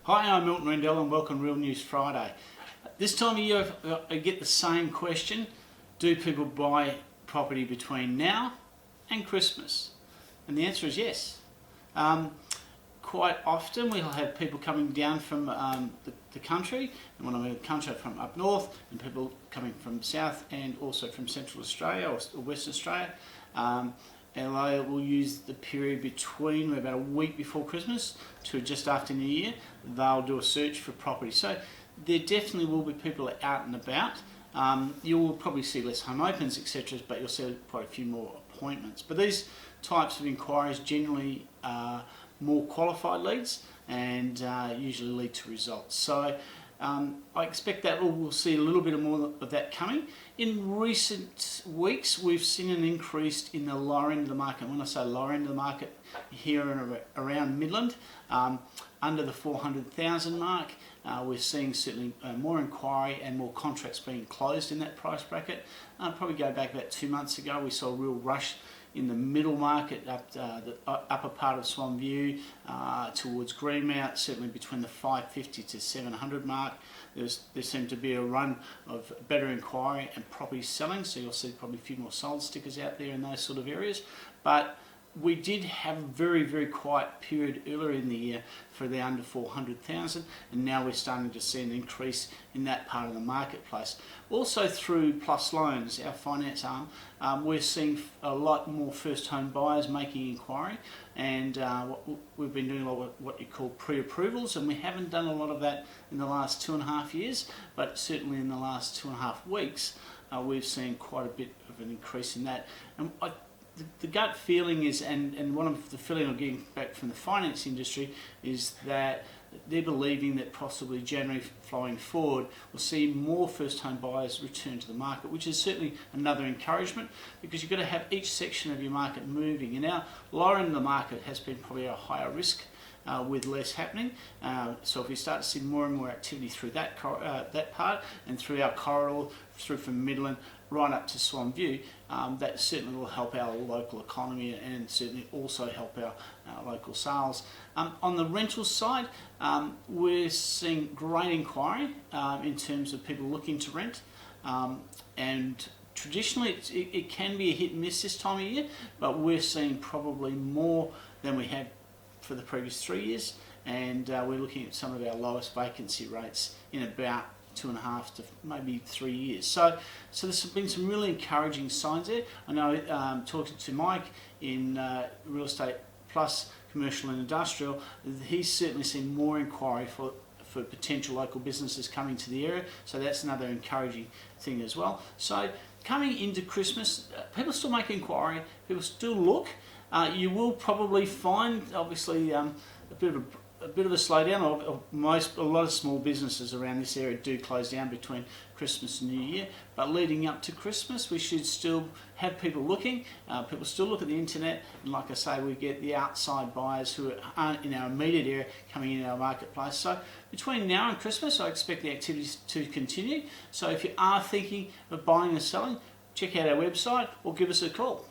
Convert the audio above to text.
Hi, I'm Milton Rendell and welcome to Real News Friday. This time of year I get the same question: do people buy property between now and Christmas? And the answer is yes. Quite often we'll have people coming down from the country, and when I mean country, from up north, and people coming from south and also from Central Australia or Western Australia. And they will use the period between about a week before Christmas to just after New Year. They'll do a search for property. So there definitely will be people out and about. You will probably see less home opens, etc., but you'll see quite a few more appointments. But these types of inquiries generally are more qualified leads and usually lead to results. So I expect that we'll see a little bit more of that coming. In recent weeks, we've seen an increase in the lower end of the market. When I say lower end of the market, here and around Midland, under the 400,000 mark, we're seeing certainly more inquiry and more contracts being closed in that price bracket. Probably go back about 2 months ago, we saw a real rush in the middle market, up the upper part of Swan View towards Greenmount, certainly between the 550 to 700 mark. There seemed to be a run of better inquiry and property selling, so you'll see probably a few more sold stickers out there in those sort of areas. But we did have a very, very quiet period earlier in the year for the under 400,000, and now we're starting to see an increase in that part of the marketplace. Also through Plus Loans, our finance arm, we're seeing a lot more first home buyers making inquiry, and we've been doing a lot of what you call pre-approvals, and we haven't done a lot of that in the last 2.5 years, but certainly in the last 2.5 weeks we've seen quite a bit of an increase in that. And the gut feeling is, and one of the feeling I'm getting back from the finance industry, is that they're believing that possibly January flowing forward we'll see more first home buyers return to the market, which is certainly another encouragement, because you've got to have each section of your market moving. And our lower end of the market has been probably a higher risk with less happening. So if we start to see more and more activity through that part and through our corridor, through from Midland right up to Swan View, that certainly will help our local economy and certainly also help our local sales. On the rental side, we're seeing great inquiry in terms of people looking to rent, and traditionally it can be a hit and miss this time of year, but we're seeing probably more than we have for the previous 3 years, and we're looking at some of our lowest vacancy rates in about 2.5 to maybe 3 years. So there's been some really encouraging signs there. I know, talking to Mike in Real Estate Plus Commercial and Industrial, he's certainly seen more inquiry for potential local businesses coming to the area, so that's another encouraging thing as well. So coming into Christmas, people still make inquiry, people still look. You will probably find, obviously, a bit of a slowdown. A lot of small businesses around this area do close down between Christmas and New Year, but leading up to Christmas we should still have people looking. People still look at the internet, and like I say, we get the outside buyers who aren't in our immediate area coming in our marketplace. So between now and Christmas I expect the activities to continue. So if you are thinking of buying or selling, check out our website or give us a call.